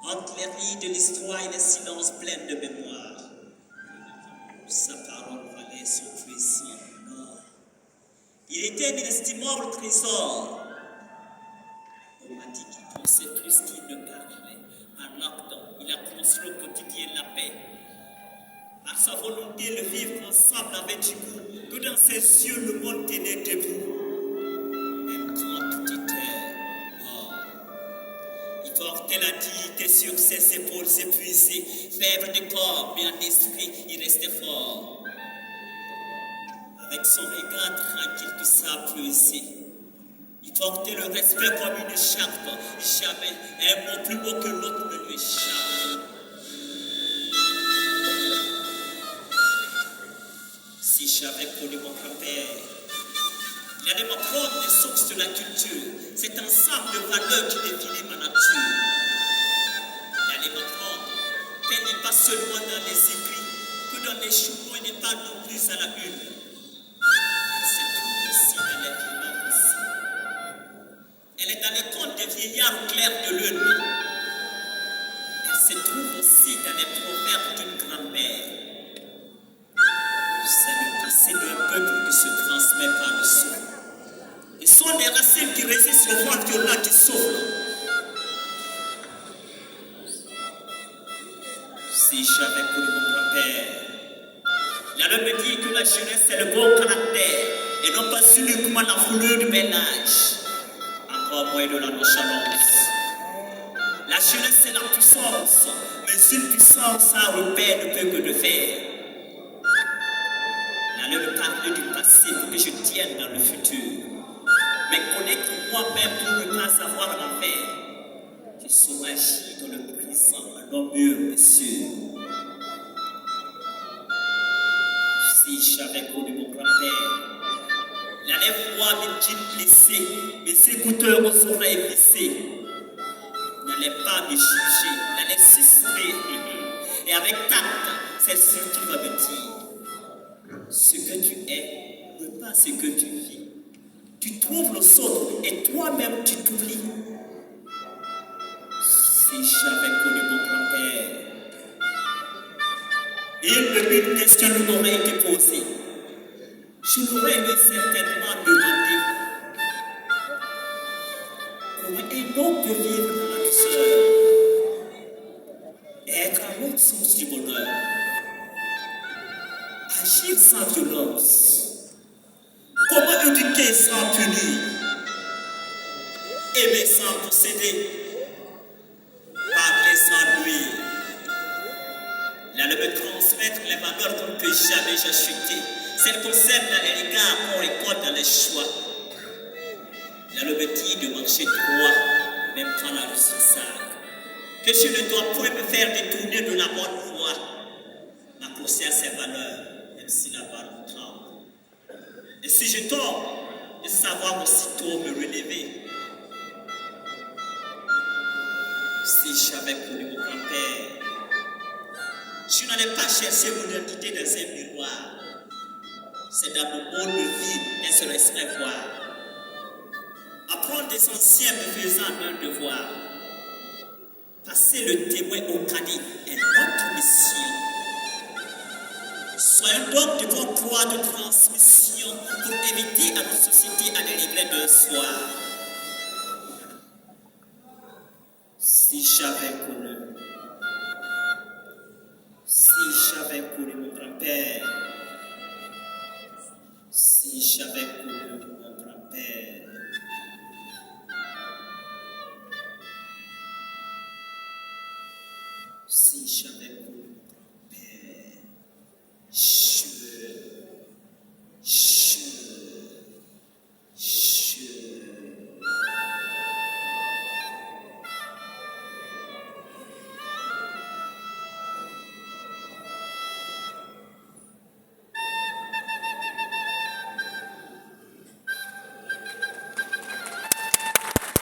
Entre les rides de l'histoire et les silences pleins de mémoire, sa parole valait son puissant or. Il était un inestimable trésor. On m'a dit qu'il pensait plus qu'il ne parlait. En acte, il a construit au quotidien la paix. Par sa volonté de vivre ensemble avec Dieu, que dans ses yeux le monde tenait debout. Même quand tout était mort. Il portait la dignité sur ses épaules épuisées, faible de corps, mais en esprit, il restait fort. Avec son regard tranquille du sable pesé, il portait le respect comme une écharpe. Jamais un mot plus beau que l'autre ne lui échappe. Si j'avais connu mon grand-père, il allait m'apprendre les sources de la culture, cet ensemble de valeurs qui définit ma nature. Il allait m'apprendre qu'elle n'est pas seulement dans les écrits, que dans les journaux, elle n'est pas non plus à la une. Elle se trouve aussi dans les vivants aussi. Elle est dans les contes des vieillards clairs de lune. Elle se trouve aussi dans les proverbes d'une grand-mère. C'est le passé d'un peuple qui se transmet par le son. Et sont des racines qui résistent au vent violent qui souffle. Si j'avais connu mon grand-père, il allait me dire que la jeunesse c'est le bon caractère et non pas uniquement la foulure du bel âge, encore moins de la nonchalance. La jeunesse c'est la puissance, mais une puissance sans repère ne peut que de faire. Il allait me parler du passé pour que je tienne dans le futur. Mais connaître moi-même pour ne pas avoir l'envers. Je saurais agir dans le présent, non mieux, messieurs. Si j'avais connu mon grand-père, il allait voir mes jeans blessés, mes écouteurs aux oreilles blessées. Il n'allait pas me juger, il allait susurrer. Et avec tact, c'est ce qu'il va me dire. Ce que tu es, n'est pas ce que tu vis. Tu trouves le saut et toi-même tu t'oublies. Si j'avais connu mon grand-père, une question lui aurait été posée. Je l'aurais lui certainement demandé comment un homme peut vivre dans la douceur et être à l'autre sens du bonheur. Agir sans violence. Comment éduquer sans punir? Aimer sans posséder? Parler sans nuire? Il allait me transmettre les valeurs qu'on ne peut jamais acheter, celles qu'on sème dans les regards, qu'on récolte dans les choix. Il allait me dire de marcher droit, même quand la rue s'assage. Que je ne dois point me faire détourner de la bonne voie, m'accrocher à ses valeurs, même si la barre me tremble. Et si je tombe, de savoir aussitôt me relever. Si j'avais connu mon grand-père, je n'allais pas chercher mon identité dans un miroir. C'est dans mon monde de vie qu'elle se laisserait voir. Apprendre des anciens me faisant un devoir. Passer le témoin au cadet est notre mission. Soyons donc de bons croix de transmission pour éviter à notre société à des regrets d'un soir. Si j'avais connu mon grand-père, si j'avais connu